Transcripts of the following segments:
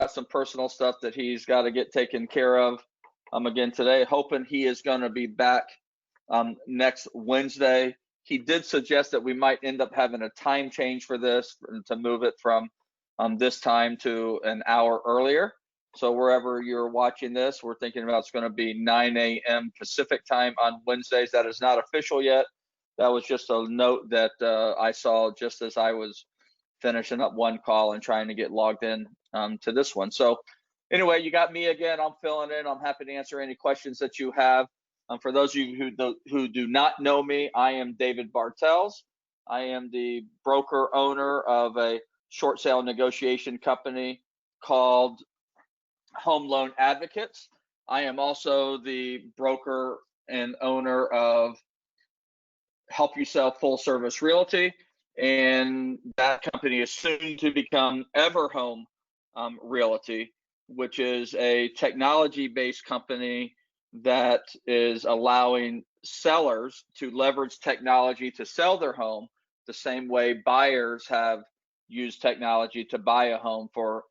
got some personal stuff that he's got to get taken care of again today, hoping he is going to be back next Wednesday. He did suggest that we might end up having a time change for this to move it from this time to an hour earlier. So wherever you're watching this, we're thinking about it's going to be 9 a.m. Pacific time on Wednesdays. That is not official yet. That was just a note that I saw just as I was finishing up one call and trying to get logged in to this one. So anyway, you got me again. I'm filling in. I'm happy to answer any questions that you have. For those of you who do not know me, I am David Bartels. I am the broker owner of a short sale negotiation company called Home Loan Advocates. I am also the broker and owner of Help You Sell Full Service Realty, and that company is soon to become Everhome Realty, which is a technology-based company that is allowing sellers to leverage technology to sell their home the same way buyers have used technology to buy a home for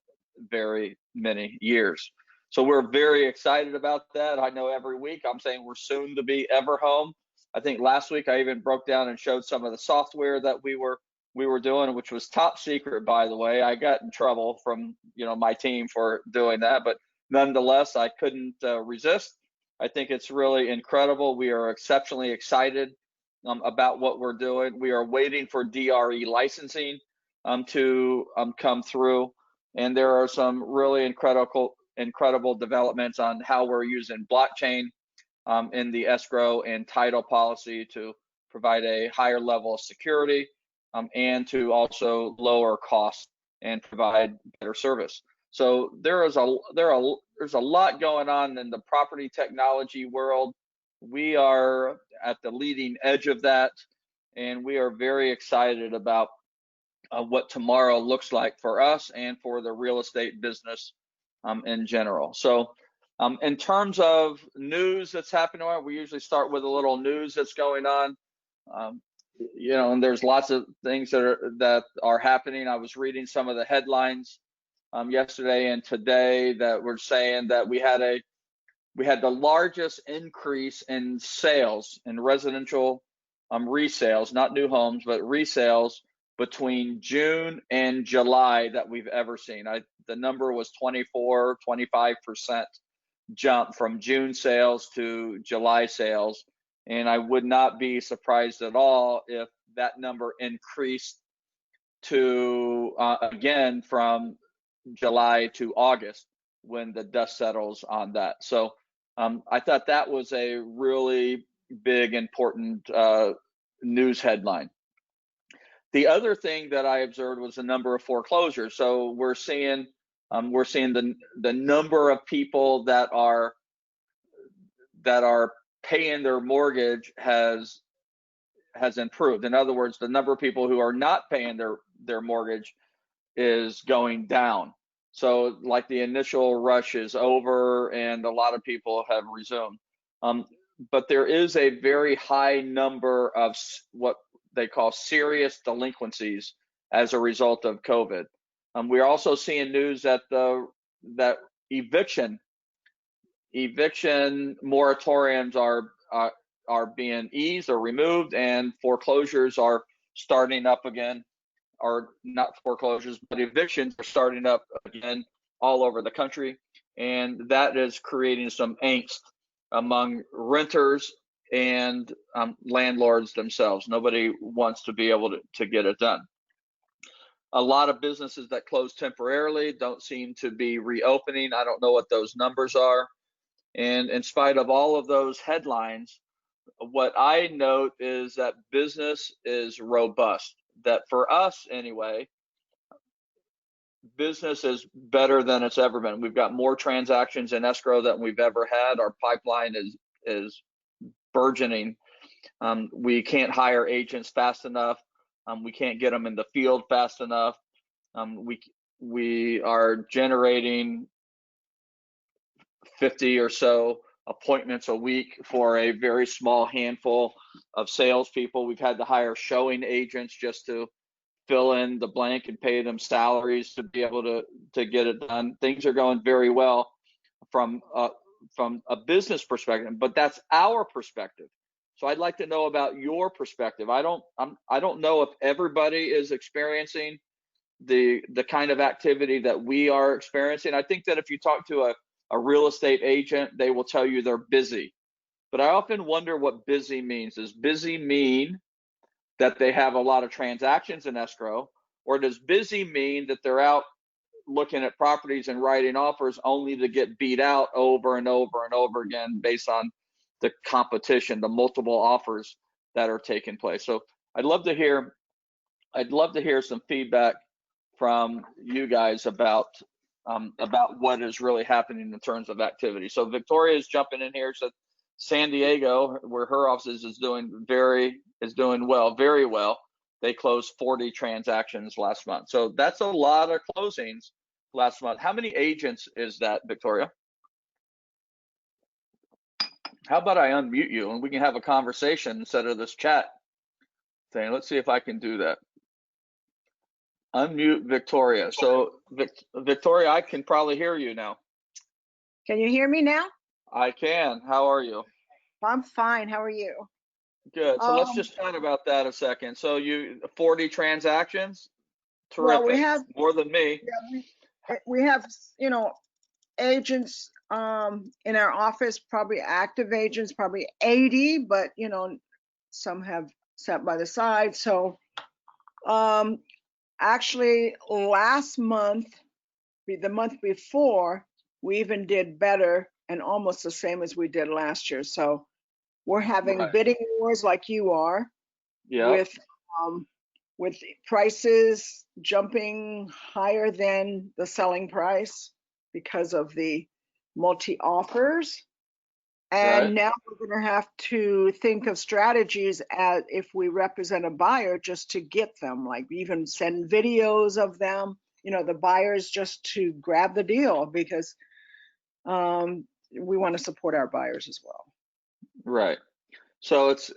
very many years. So we're very excited about that. I know every week I'm saying we're soon to be Everhome. I think last week I even broke down and showed some of the software that we were doing, which was top secret, by the way. I got in trouble from my team for doing that, but nonetheless, I couldn't resist. I think it's really incredible. We are exceptionally excited about what we're doing. We are waiting for DRE licensing to come through, and there are some really incredible developments on how we're using blockchain in the escrow and title policy to provide a higher level of security and to also lower costs and provide better service. So there's a lot going on in the property technology world. We are at the leading edge of that, and we are very excited about what tomorrow looks like for us and for the real estate business in general. So in terms of news that's happening, we usually start with a little news that's going on. And there's lots of things that are happening. I was reading some of the headlines yesterday and today that were saying that we had the largest increase in sales in residential resales, not new homes, but resales between June and July that we've ever seen. The number was 25% jump from June sales to July sales. And I would not be surprised at all if that number increased to again from July to August when the dust settles on that. So I thought that was a really big, important news headline. The other thing that I observed was the number of foreclosures. So we're seeing the number of people that are paying their mortgage has improved. In other words, the number of people who are not paying their mortgage is going down. So like the initial rush is over and a lot of people have resumed. But there is a very high number of what they call serious delinquencies as a result of COVID. We're also seeing news that that eviction moratoriums are being eased or removed, and foreclosures are starting up again, or not foreclosures, but evictions are starting up again all over the country, and that is creating some angst among renters and landlords themselves. Nobody wants to be able to get it done. A lot of businesses that closed temporarily don't seem to be reopening. I don't know what those numbers are. And in spite of all of those headlines, what I note is that business is robust. That for us anyway, business is better than it's ever been. We've got more transactions in escrow than we've ever had. Our pipeline is burgeoning. We can't hire agents fast enough. We can't get them in the field fast enough. We are generating 50 or so appointments a week for a very small handful of salespeople. We've had to hire showing agents just to fill in the blank and pay them salaries to be able to get it done. Things are going very well from a business perspective, but that's our perspective. So I'd like to know about your perspective. I don't know if everybody is experiencing the kind of activity that we are experiencing. I think that if you talk to a real estate agent, they will tell you they're busy. But I often wonder what busy means. Does busy mean that they have a lot of transactions in escrow, or does busy mean that they're out looking at properties and writing offers only to get beat out over and over and over again based on the competition, the multiple offers that are taking place? So I'd love to hear some feedback from you guys about what is really happening in terms of activity. So Victoria is jumping in here. So San Diego, where her office is doing well, very well. They closed 40 transactions last month. So that's a lot of closings last month. How many agents is that, Victoria? How about I unmute you and we can have a conversation instead of this chat thing? Let's see if I can do that. Unmute Victoria. So Victoria, I can probably hear you now. Can you hear me now? I can. How are you? I'm fine. How are you? Good. So let's just chat about that a second. So you 40 transactions? Terrific. Well, we have more than me. Yeah, we have, agents in our office, probably active agents, probably 80, but some have sat by the side. So actually last month, the month before, we even did better and almost the same as we did last year. So we're having Right. bidding wars like you are. Yeah. With prices jumping higher than the selling price because of the multi offers. And Right. now we're going to have to think of strategies as if we represent a buyer just to get them, like even send videos of them, the buyers, just to grab the deal, because we want to support our buyers as well. Right. So it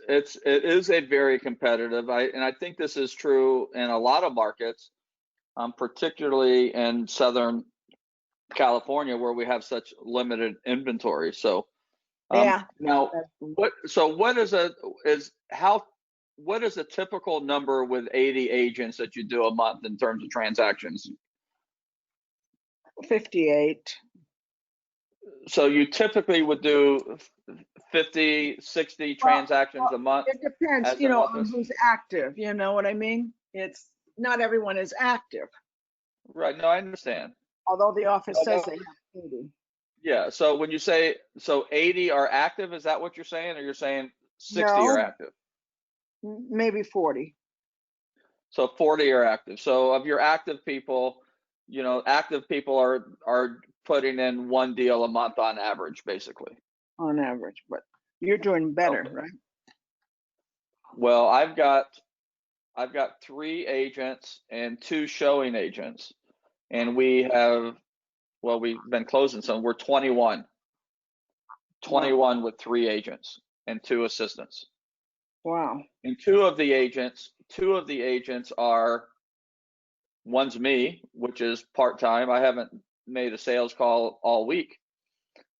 is a very competitive. I think this is true in a lot of markets, particularly in Southern California, where we have such limited inventory. So Yeah. Now, what is a typical number with 80 agents that you do a month in terms of transactions? 58. So you typically would do 50, 60 transactions a month? It depends, on who's active. You know what I mean? It's not everyone is active. Right. No, I understand. Although the office says they have 80. Yeah. So when you say 80 are active, is that what you're saying, or you're saying 60 No, are active? maybe 40. So 40 are active. So of your active people, active people are putting in one deal a month on average, basically. On average, but you're doing better, Okay. right? Well, I've got 3 agents and 2 showing agents, and we've been closing some. We're 21 Wow. with 3 agents and 2 assistants. Wow. And two of the agents are, one's me, which is part-time. I haven't made a sales call all week.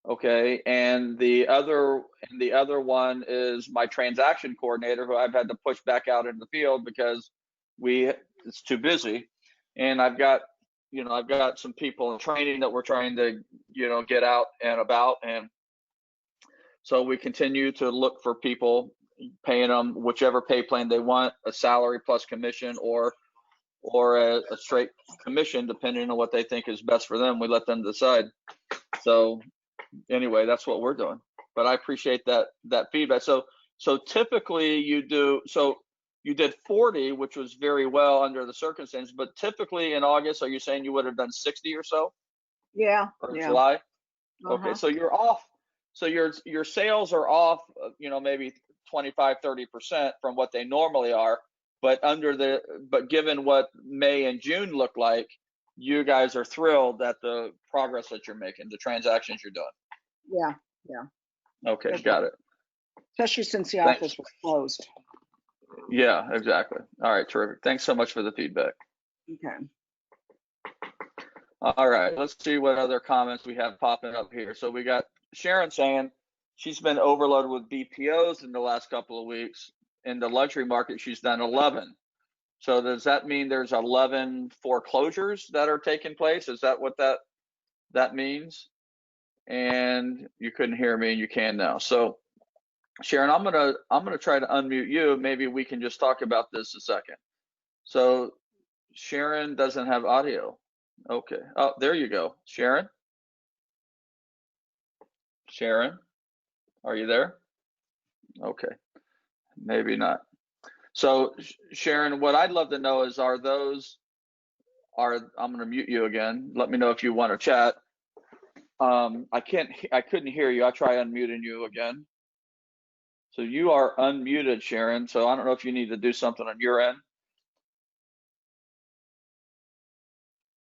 Okay, and the other one is my transaction coordinator, who I've had to push back out into the field because it's too busy. And I've got some people in training that we're trying to get out and about, and so we continue to look for people, paying them whichever pay plan they want, a salary plus commission, or a straight commission, depending on what they think is best for them. We let them decide. So anyway, that's what we're doing. But I appreciate that feedback. So typically you did 40, which was very well under the circumstances. But typically in August, are you saying you would have done 60 or so? Yeah. Or Yeah. July? Okay, so you're off. So your sales are off, maybe 25-30% from what they normally are. But given what May and June look like, you guys are thrilled at the progress that you're making, the transactions you're doing. Yeah. Okay, got it. Especially since the office was closed. Yeah, exactly. All right, terrific. Thanks so much for the feedback. Okay. All right, let's see what other comments we have popping up here. So we got Sharon saying she's been overloaded with BPOs in the last couple of weeks. In the luxury market, she's done 11. So does that mean there's 11 foreclosures that are taking place? Is that what that means? And you couldn't hear me, and you can now. So Sharon, I'm gonna try to unmute you. Maybe we can just talk about this a second. So Sharon doesn't have audio. Okay. Oh, there you go. Sharon? Sharon, are you there? Okay. Maybe not. So Sharon, what I'd love to know is I'm going to mute you again. Let me know if you want to chat. I couldn't hear you. I'll try unmuting you again. So you are unmuted, Sharon. So I don't know if you need to do something on your end.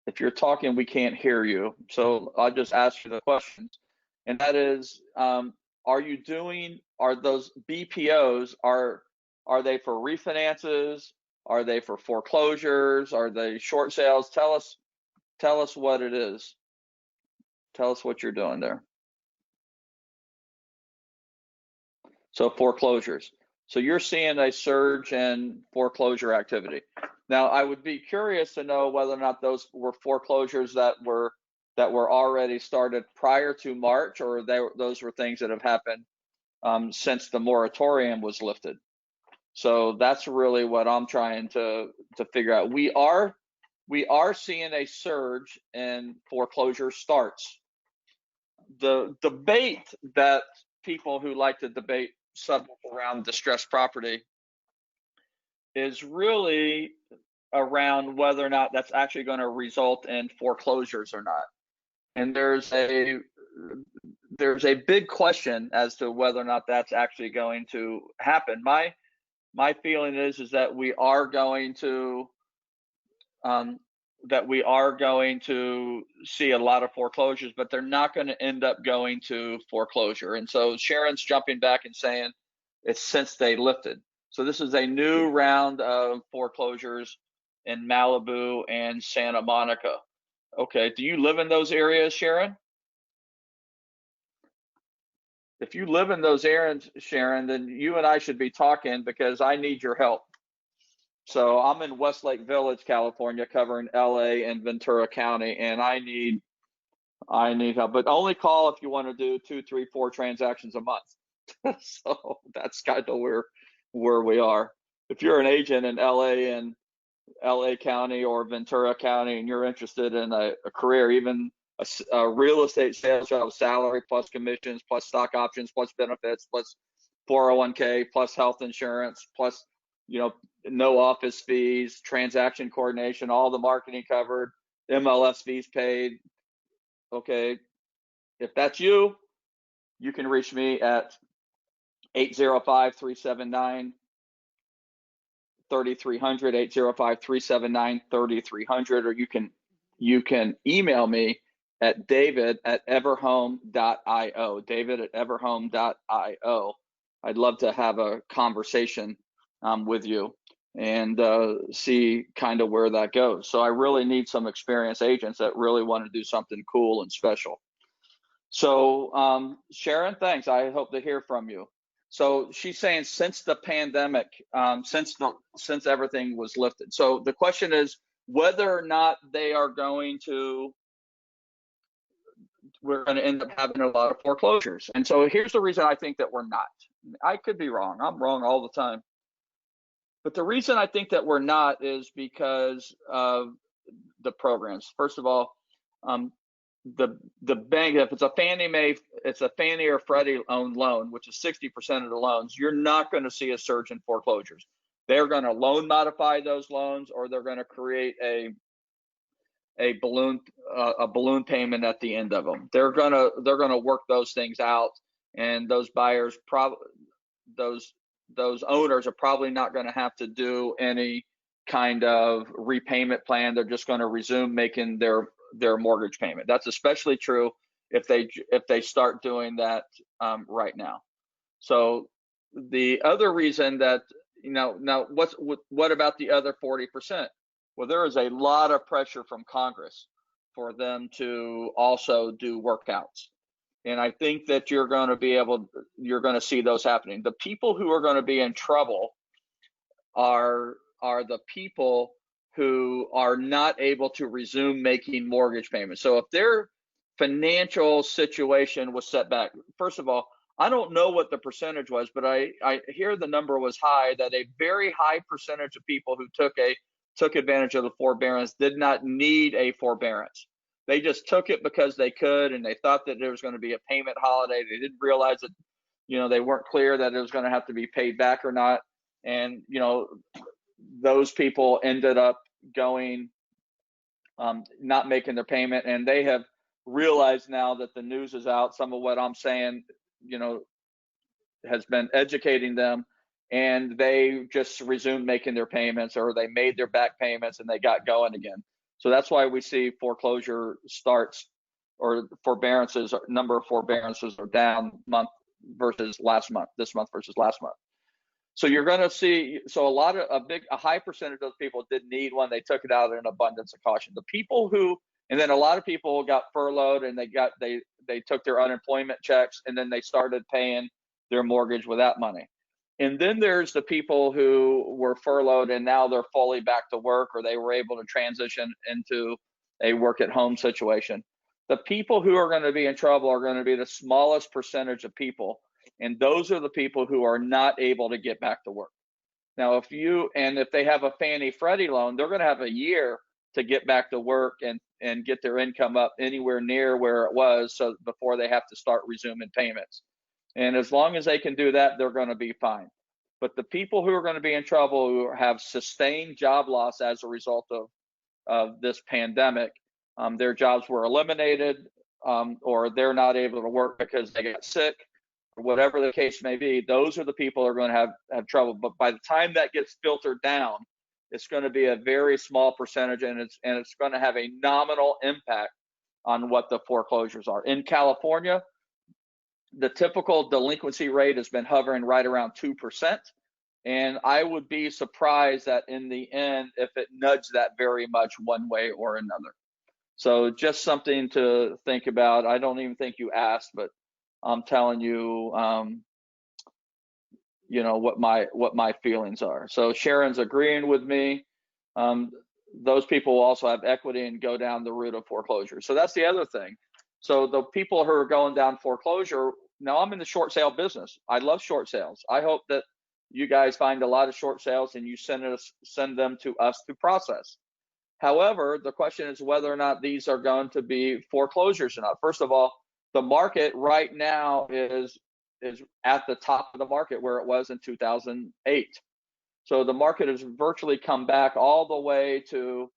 If you're talking, we can't hear you. So I'll just ask you the questions. And that is, are those BPOs, are they for refinances? Are they for foreclosures? Are they short sales? Tell us what it is. Tell us what you're doing there. So foreclosures. So you're seeing a surge in foreclosure activity. Now, I would be curious to know whether or not those were foreclosures that were already started prior to March, or those were things that have happened since the moratorium was lifted. So that's really what I'm trying to figure out. We are seeing a surge in foreclosure starts. The debate that people who like to debate subject around distressed property is really around whether or not that's actually going to result in foreclosures or not. And there's a big question as to whether or not that's actually going to happen. My feeling is that we are going to see a lot of foreclosures, but they're not going to end up going to foreclosure. And so Sharon's jumping back and saying it's since they lifted. So this is a new round of foreclosures in Malibu and Santa Monica. Okay, do you live in those areas, Sharon? If you live in those areas, Sharon, then you and I should be talking, because I need your help. So I'm in Westlake Village, California, covering LA and Ventura County, and I need help. But only call if you want to do 2, 3, 4 transactions a month. So that's kind of where we are. If you're an agent in LA County or Ventura County, and you're interested in a career, even a real estate sales job, salary plus commissions plus stock options plus benefits plus 401k plus health insurance plus no office fees, transaction coordination, all the marketing covered, MLS fees paid. Okay, if that's you, you can reach me at 805-379-3300, 805-379-3300, or you can email me at david@everhome.io, david@everhome.io. I'd love to have a conversation with you and see kind of where that goes. So I really need some experienced agents that really want to do something cool and special. So Sharon, thanks. I hope to hear from you. So she's saying since the pandemic, since everything was lifted. So the question is whether or not we're going to end up having a lot of foreclosures. And so here's the reason I think that we're not. I could be wrong. I'm wrong all the time. But the reason I think that we're not is because of the programs. First of all, the bank, if it's a Fannie or Freddie owned loan, which is 60% of the loans, you're not going to see a surge in foreclosures. They're going to loan modify those loans, or they're going to create a balloon payment at the end of them. They're going to work those things out, and those buyers those owners are probably not going to have to do any kind of repayment plan. They're just going to resume making their mortgage payment. That's especially true if they start doing that right now. So the other reason that now what about the other 40%? Well, there is a lot of pressure from Congress for them to also do workouts. And I think that you're going to see those happening. The people who are going to be in trouble are the people who are not able to resume making mortgage payments. So if their financial situation was set back, first of all, I don't know what the percentage was, but I hear the number was high, that a very high percentage of people who took advantage of the forbearance did not need a forbearance. They just took it because they could, and they thought that there was going to be a payment holiday. They didn't realize that, they weren't clear that it was going to have to be paid back or not. And, those people ended up going, not making their payment. And they have realized now that the news is out. Some of what I'm saying, has been educating them, and they just resumed making their payments, or they made their back payments and they got going again. So that's why we see foreclosure starts, or forbearances, number of forbearances are down month versus last month, this month versus last month. So you're going to see, so a high percentage of those people didn't need one. They took it out in an abundance of caution. The people who, and then a lot of people got furloughed, and they took their unemployment checks, and then they started paying their mortgage with that money. And then there's the people who were furloughed and now they're fully back to work, or they were able to transition into a work at home situation. The people who are going to be in trouble are going to be the smallest percentage of people. And those are the people who are not able to get back to work. Now, if they have a Fannie Freddie loan, they're going to have a year to get back to work and get their income up anywhere near where it was, so before they have to start resuming payments. And as long as they can do that, they're going to be fine. But the people who are going to be in trouble, who have sustained job loss as a result of this pandemic, their jobs were eliminated, or they're not able to work because they got sick, or whatever the case may be, those are the people who are going to have trouble. But by the time that gets filtered down, it's going to be a very small percentage, and it's going to have a nominal impact on what the foreclosures are. In California, the typical delinquency rate has been hovering right around 2%. And I would be surprised that in the end, if it nudged that very much one way or another. So just something to think about. I don't even think you asked, but I'm telling you, what my feelings are. So Sharon's agreeing with me. Those people will also have equity and go down the route of foreclosure. So that's the other thing. So the people who are going down foreclosure, now I'm in the short sale business. I love short sales. I hope that you guys find a lot of short sales and you send them to us to process. However, the question is whether or not these are going to be foreclosures or not. First of all, the market right now is at the top of the market where it was in 2008. So the market has virtually come back all the way to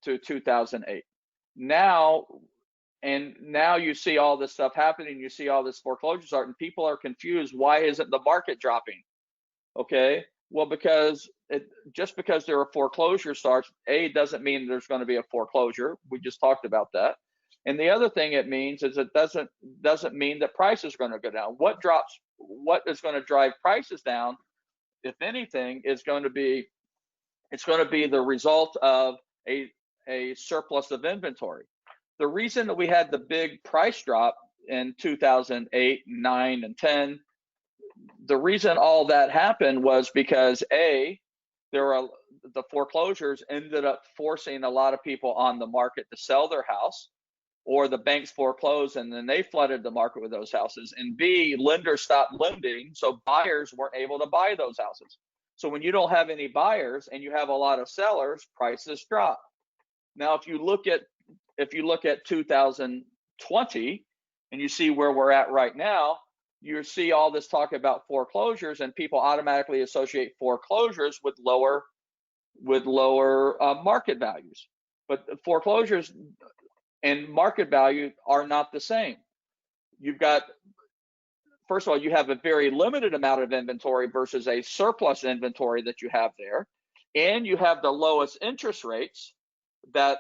2008. Now you see all this stuff happening. You see all this foreclosures art, and people are confused. Why isn't the market dropping? Okay, well, just because there are foreclosure starts, doesn't mean there's going to be a foreclosure. We just talked about that. And the other thing it means is it doesn't mean that prices are going to go down. What is going to drive prices down, if anything, is going to be the result of a surplus of inventory. The reason that we had the big price drop in 2008, 9, and 10, the reason all that happened was because the foreclosures ended up forcing a lot of people on the market to sell their house, or the banks foreclosed and then they flooded the market with those houses. And B, lenders stopped lending, so buyers weren't able to buy those houses. So when you don't have any buyers and you have a lot of sellers, prices drop. Now, if you look at 2020 and you see where we're at right now, you see all this talk about foreclosures, and people automatically associate foreclosures with lower market values. But foreclosures and market value are not the same. First of all, you have a very limited amount of inventory versus a surplus inventory that you have there, and you have the lowest interest rates that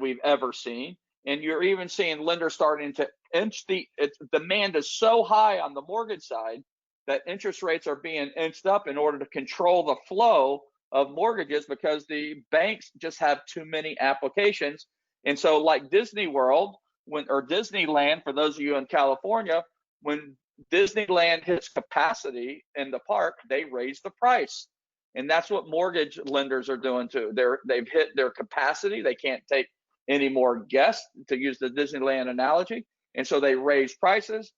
we've ever seen. And you're even seeing lenders starting to demand is so high on the mortgage side that interest rates are being inched up in order to control the flow of mortgages because the banks just have too many applications. And so, like Disney World, or Disneyland, for those of you in California, when Disneyland hits capacity in the park, they raise the price. And that's what mortgage lenders are doing too. They've hit their capacity. They can't take any more guests, to use the Disneyland analogy. And so they raise prices.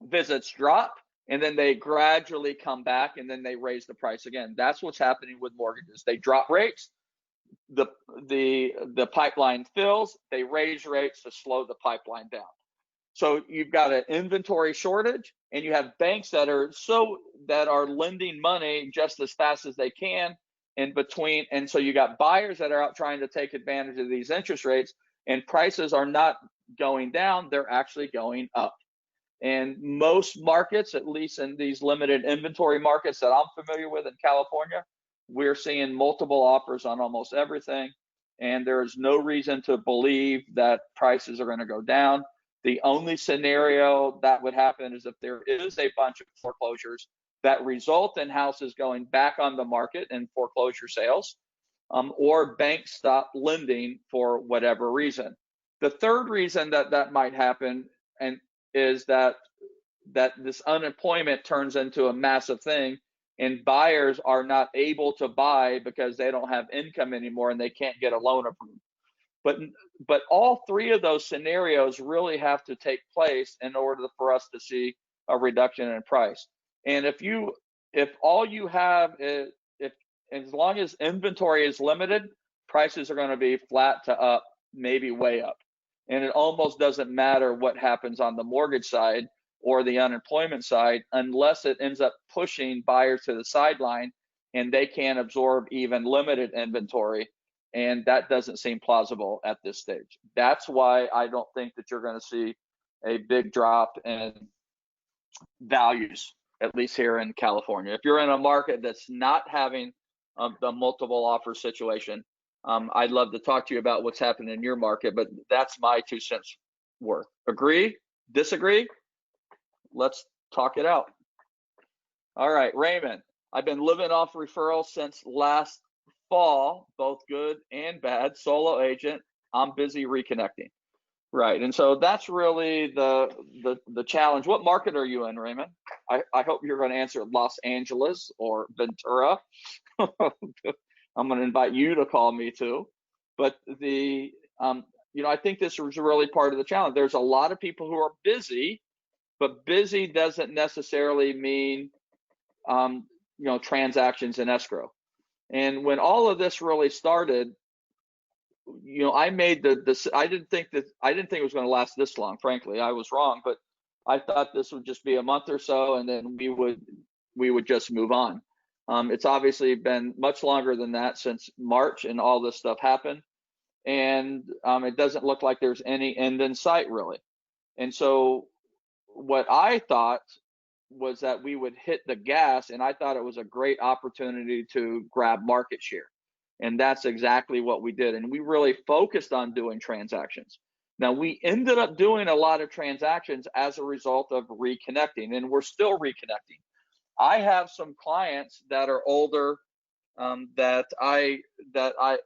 Visits drop, and then they gradually come back, and then they raise the price again. That's what's happening with mortgages. They drop rates, the pipeline fills, they raise rates to slow the pipeline down. So you've got an inventory shortage, and you have banks that are lending money just as fast as they can in between. And so you got buyers that are out trying to take advantage of these interest rates, and prices are not going down, they're actually going up. And most markets, at least in these limited inventory markets that I'm familiar with in California, we're seeing multiple offers on almost everything. And there is no reason to believe that prices are going to go down. The only scenario that would happen is if there is a bunch of foreclosures that result in houses going back on the market and foreclosure sales, or banks stop lending for whatever reason. The third reason that might happen is that this unemployment turns into a massive thing, and buyers are not able to buy because they don't have income anymore and they can't get a loan approved. But all three of those scenarios really have to take place in order for us to see a reduction in price. And if all you have is, if as long as inventory is limited, prices are going to be flat to up, maybe way up. And it almost doesn't matter what happens on the mortgage side or the unemployment side, unless it ends up pushing buyers to the sideline and they can't absorb even limited inventory. And that doesn't seem plausible at this stage. That's why I don't think that you're going to see a big drop in values, at least here in California. If you're in a market that's not having the multiple offer situation, I'd love to talk to you about what's happening in your market, but that's my 2 cents worth. Agree? Disagree? Let's talk it out. All right, Raymond, I've been living off referrals since last fall, both good and bad. Solo agent, I'm busy reconnecting. Right, and so that's really the challenge. What market are you in, Raymond? I hope you're going to answer Los Angeles or Ventura. I'm going to invite you to call me too. But I think this is really part of the challenge. There's a lot of people who are busy, but busy doesn't necessarily mean transactions in escrow. And when all of this really started, I made I didn't think it was going to last this long. Frankly, I was wrong, but I thought this would just be a month or so, and then we would just move on. It's obviously been much longer than that, since March and all this stuff happened, and it doesn't look like there's any end in sight, really. And so what I thought was that we would hit the gas, and I thought it was a great opportunity to grab market share. And that's exactly what we did. And we really focused on doing transactions. Now, we ended up doing a lot of transactions as a result of reconnecting, and we're still reconnecting. I have some clients that are older, that I,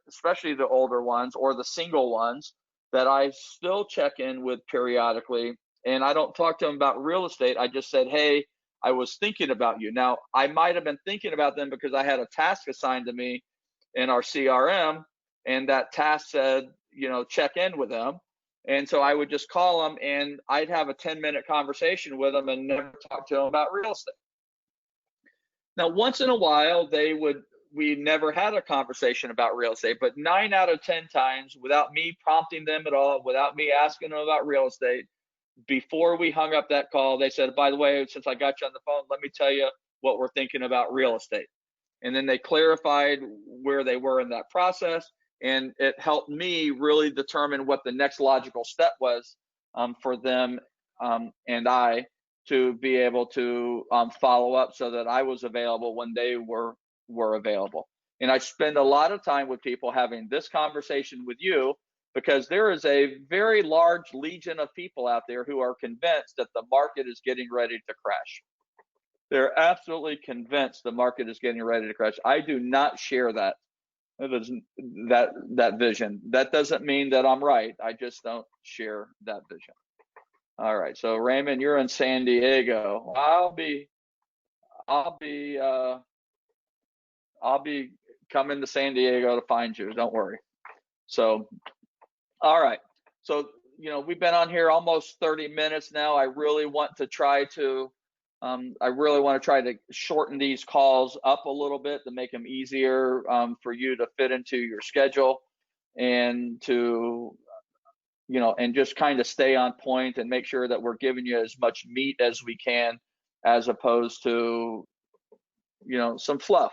especially the older ones or the single ones, that I still check in with periodically. And I don't talk to them about real estate. I just said, hey, I was thinking about you. Now, I might have been thinking about them because I had a task assigned to me in our CRM, and that task said, check in with them. And so I would just call them, and I'd have a 10-minute conversation with them and never talk to them about real estate. Now, once in a while, we never had a conversation about real estate, but 9 out of 10 times, without me prompting them at all, without me asking them about real estate, before we hung up that call, they said, by the way, since I got you on the phone, let me tell you what we're thinking about real estate. And then they clarified where they were in that process, and it helped me really determine what the next logical step was for them and I to be able to follow up, so that I was available when they were available. And I spend a lot of time with people having this conversation with you, because there is a very large legion of people out there who are convinced that the market is getting ready to crash. They're absolutely convinced the market is getting ready to crash. I do not share that vision. That doesn't mean that I'm right. I just don't share that vision. All right. So Raymond, you're in San Diego. I'll be coming to San Diego to find you. Don't worry. So, all right. So, we've been on here almost 30 minutes now. I really want to try to shorten these calls up a little bit to make them easier for you to fit into your schedule, and to, and just kind of stay on point and make sure that we're giving you as much meat as we can, as opposed to, some fluff.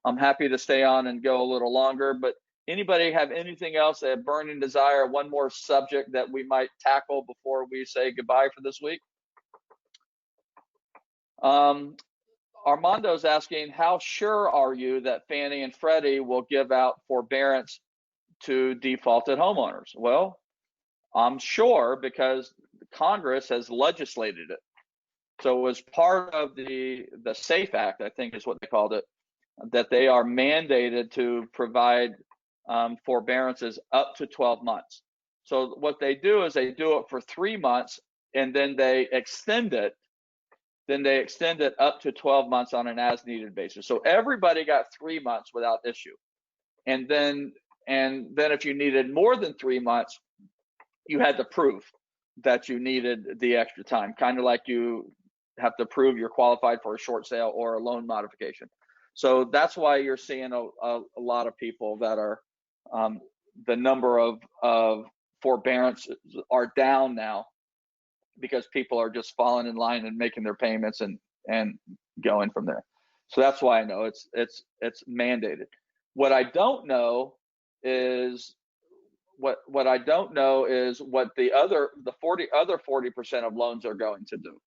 I'm happy to stay on and go a little longer, but anybody have anything else, a burning desire, one more subject that we might tackle before we say goodbye for this week? Armando's asking, how sure are you that Fannie and Freddie will give out forbearance to defaulted homeowners? Well, I'm sure because Congress has legislated it. So as part of the SAFE Act, I think is what they called it, that they are mandated to provide forbearances up to 12 months. So what they do is they do it for 3 months, and then they extend it. Then they extend it up to 12 months on an as-needed basis. So everybody got 3 months without issue. And then if you needed more than 3 months, you had to prove that you needed the extra time, kind of like you have to prove you're qualified for a short sale or a loan modification. So that's why you're seeing a lot of people that are, the number of forbearance are down now, because people are just falling in line and making their payments and going from there. So that's why I know it's mandated. What I don't know is what the other 40% of loans are going to do.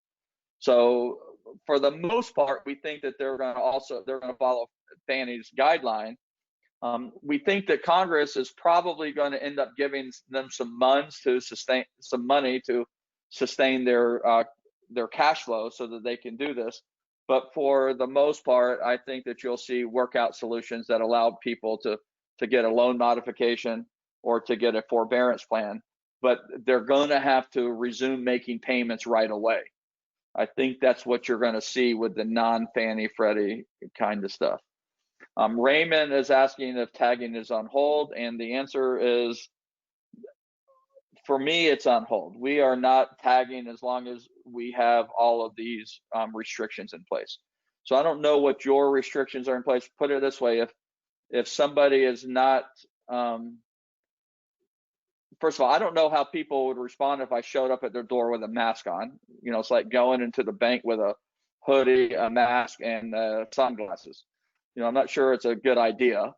So for the most part, we think that they're going to follow Fannie's guideline. We think that Congress is probably going to end up giving them some money to sustain their cash flow so that they can do this. But for the most part, I think that you'll see workout solutions that allow people to get a loan modification or to get a forbearance plan, but they're going to have to resume making payments right away. I think that's what you're going to see with the non-Fannie Freddie kind of stuff. Raymond is asking if tagging is on hold, and the answer is, for me, it's on hold. We are not tagging as long as we have all of these restrictions in place. So I don't know what your restrictions are in place. Put it this way: if somebody is not, first of all, I don't know how people would respond if I showed up at their door with a mask on. It's like going into the bank with a hoodie, a mask, and sunglasses. I'm not sure it's a good idea,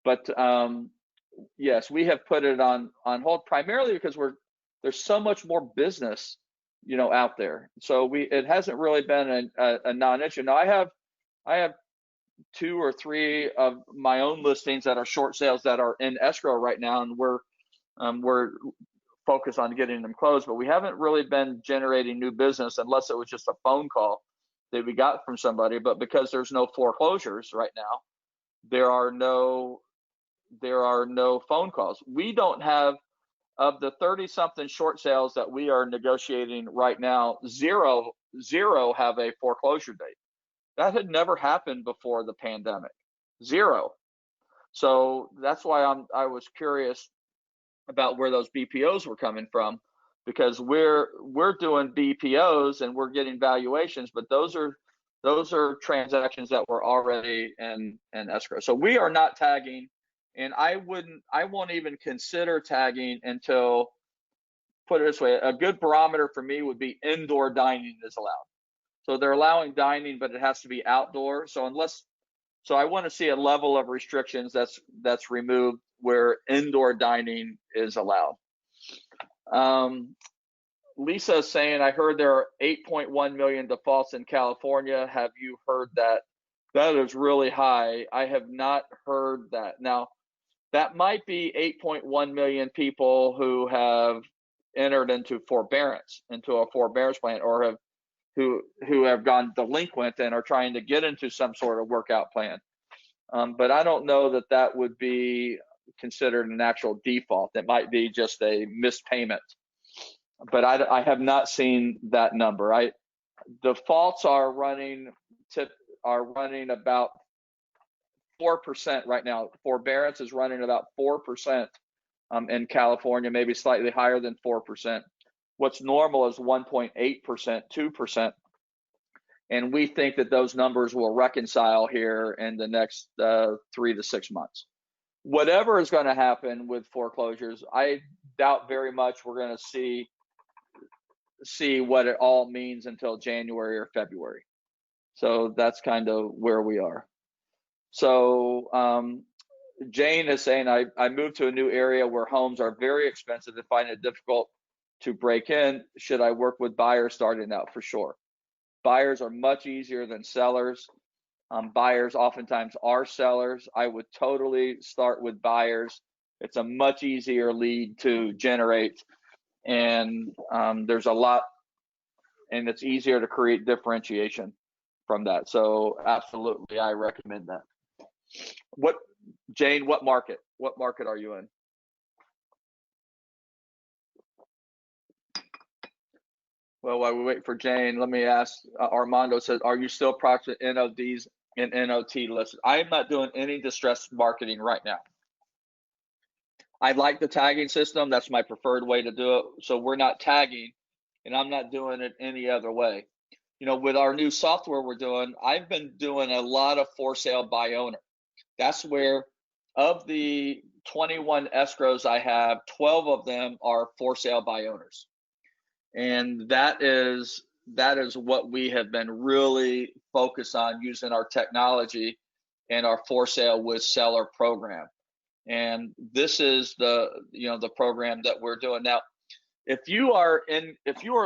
but yes, we have put it on hold primarily because there's so much more business, out there. So it hasn't really been a non-issue. Now I have 2 or 3 of my own listings that are short sales that are in escrow right now, and we're focused on getting them closed, but we haven't really been generating new business unless it was just a phone call that we got from somebody. But because there's no foreclosures right now, there are no phone calls. We don't have, of the 30 something short sales that we are negotiating right now, zero have a foreclosure date. That had never happened before the pandemic. 0. So that's why I was curious about where those BPOs were coming from, because we're doing BPOs and we're getting valuations, but those are transactions that were already in escrow. So we are not tagging, and I won't even consider tagging until, put it this way, a good barometer for me would be indoor dining is allowed. So they're allowing dining, but it has to be outdoor. So I want to see a level of restrictions that's removed where indoor dining is allowed. Lisa is saying, I heard there are 8.1 million defaults in California. Have you heard that? That is really high. I have not heard that. Now, that might be 8.1 million people who have entered into a forbearance plan, or who have gone delinquent and are trying to get into some sort of workout plan. But I don't know that that would be considered an actual default. It might be just a missed payment. But I have not seen that number. Defaults are running about 4% right now. Forbearance is running about 4% in California, maybe slightly higher than 4%. What's normal is 1.8%, 2%. And we think that those numbers will reconcile here in the next 3 to 6 months. Whatever is going to happen with foreclosures, I doubt very much we're going to see what it all means until January or February. So that's kind of where we are. So Jane is saying, I moved to a new area where homes are very expensive and find it difficult to break in. Should I work with buyers starting out? For sure. Buyers are much easier than sellers. Buyers oftentimes are sellers. I would totally start with buyers. It's a much easier lead to generate, and there's a lot, and it's easier to create differentiation from that. So absolutely, I recommend that. Jane, what market are you in? Well, while we wait for Jane, let me ask, Armando says, are you still processing NODs and NOT lists? I am not doing any distressed marketing right now. I like the tagging system. That's my preferred way to do it. So we're not tagging, and I'm not doing it any other way. With our new software we're doing, I've been doing a lot of for sale by owner. That's where, of the 21 escrows I have, 12 of them are for sale by owners. And that is what we have been really focused on, using our technology and our for sale with seller program. And this is the program that we're doing now. If you are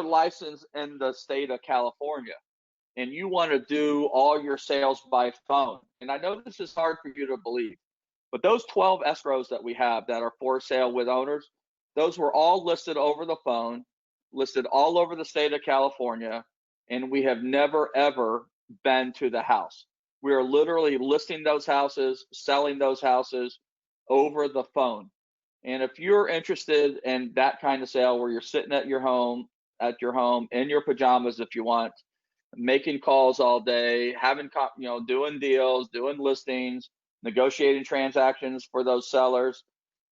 licensed in the state of California and you want to do all your sales by phone, and I know this is hard for you to believe, but those 12 escrows that we have that are for sale with owners, those were all listed over the phone, listed all over the state of California, and we have never, ever been to the house. We are literally listing those houses, selling those houses over the phone. And if you're interested in that kind of sale where you're sitting at your home in your pajamas, if you want, making calls all day, doing deals, doing listings, negotiating transactions for those sellers,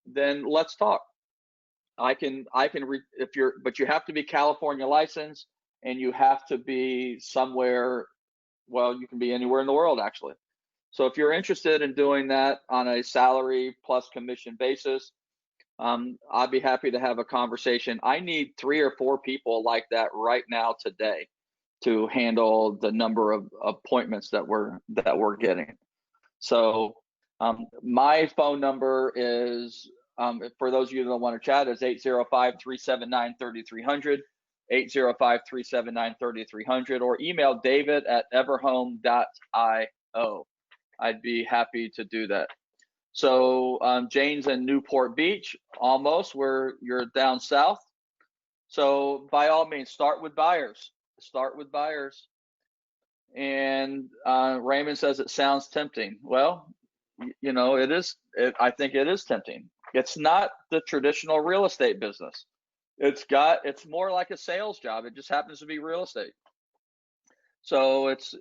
then let's talk. but you have to be California licensed, and you have to be somewhere. Well, you can be anywhere in the world, actually. So if you're interested in doing that on a salary plus commission basis, I'd be happy to have a conversation. I need 3 or 4 people like that right now today to handle the number of appointments that we're getting. So my phone number is, for those of you that want to chat, is 805-379-3300, 805-379-3300, or email david@everhome.io. I'd be happy to do that. So Jane's in Newport Beach, almost where you're down south. So by all means, start with buyers. And Raymond says it sounds tempting. Well, it is. I think it is tempting. It's not the traditional real estate business. It's more like a sales job. It just happens to be real estate. So it's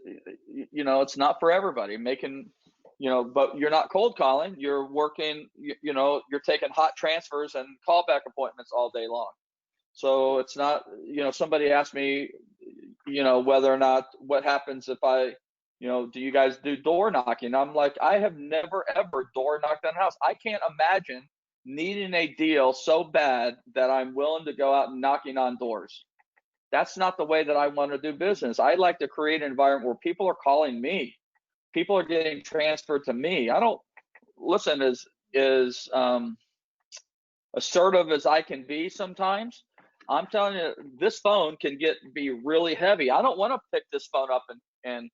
not for everybody. But you're not cold calling. You're working. You're taking hot transfers and callback appointments all day long. So it's not. Somebody asked me, whether or not, what happens if I, do you guys do door knocking? I'm like, I have never ever door knocked on a house. I can't imagine needing a deal so bad that I'm willing to go out and knocking on doors. That's not the way that I want to do business. I like to create an environment where people are calling me. People are getting transferred to me. I don't listen as assertive as I can be sometimes. I'm telling you, this phone can be really heavy. I don't want to pick this phone up and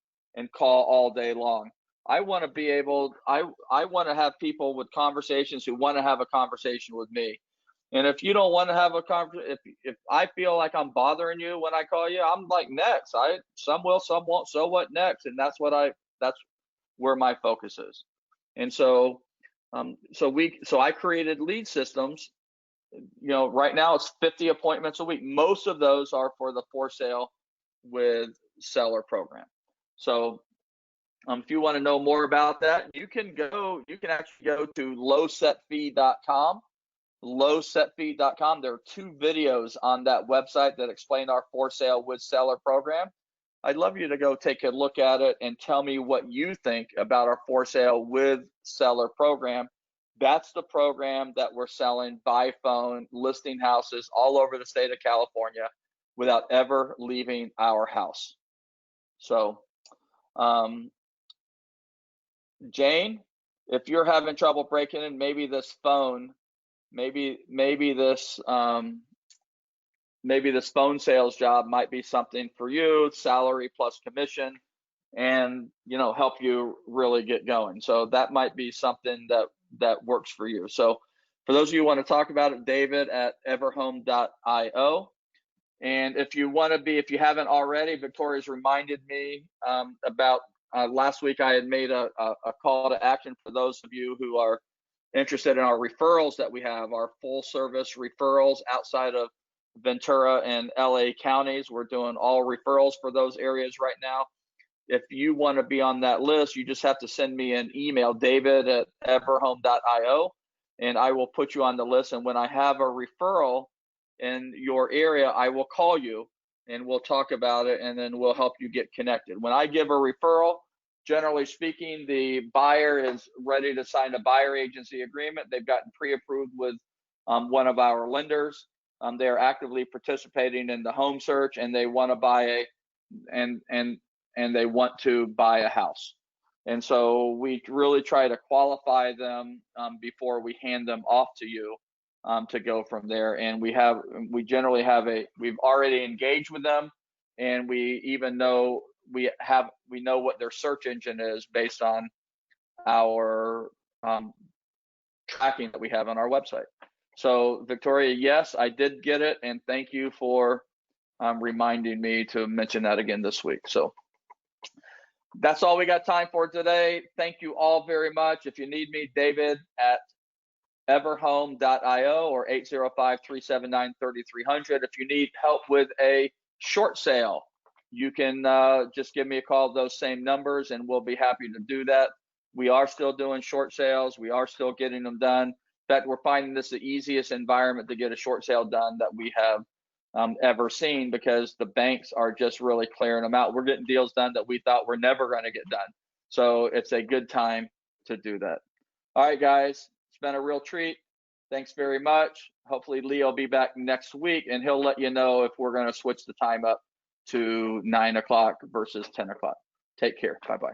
call all day long. I want to be able, I want to have people with conversations who want to have a conversation with me. And if you don't want to have a conversation, if I feel like I'm bothering you when I call you, I'm like, next. Some will, some won't. So what next? And that's where my focus is. And so, so I created lead systems. Right now it's 50 appointments a week. Most of those are for the for sale with seller program. So if you want to know more about that, you can actually go to lowsetfee.com. Lowsetfee.com. There are 2 videos on that website that explain our for sale with seller program. I'd love you to go take a look at it and tell me what you think about our for sale with seller program. That's the program that we're selling by phone, listing houses all over the state of California without ever leaving our house. So, Jane, if you're having trouble breaking in, maybe this phone, maybe this phone sales job might be something for you, salary plus commission, and help you really get going. So that might be something that works for you. So for those of you who want to talk about it, David at everhome.io. And if you haven't already, Victoria's reminded me about last week. I had made a call to action for those of you who are interested in our referrals that we have, our full service referrals outside of Ventura and LA counties. We're doing all referrals for those areas right now. If you want to be on that list, you just have to send me an email, David at everhome.io, and I will put you on the list. And when I have a referral in your area, I will call you and we'll talk about it, and then we'll help you get connected. When I give a referral, generally speaking, the buyer is ready to sign a buyer agency agreement. They've gotten pre-approved with one of our lenders. They're actively participating in the home search, and they want to buy they want to buy a house. And so we really try to qualify them before we hand them off to you to go from there. And we've already engaged with them, and we even know we know what their search engine is based on our tracking that we have on our website. So Victoria, yes, I did get it, and thank you for reminding me to mention that again this week. So that's all we got time for today. Thank you all very much. If you need me, David at everhome.io or 805-379-3300. If you need help with a short sale, you can just give me a call at those same numbers, and we'll be happy to do that. We are still doing short sales. We are still getting them done. In fact, we're finding this the easiest environment to get a short sale done that we have ever seen, because the banks are just really clearing them out. We're getting deals done that we thought were never going to get done. So it's a good time to do that. All right, guys, it's been a real treat. Thanks very much. Hopefully Lee will be back next week, and he'll let you know if we're going to switch the time up to 9 o'clock versus 10 o'clock. Take care. Bye-bye.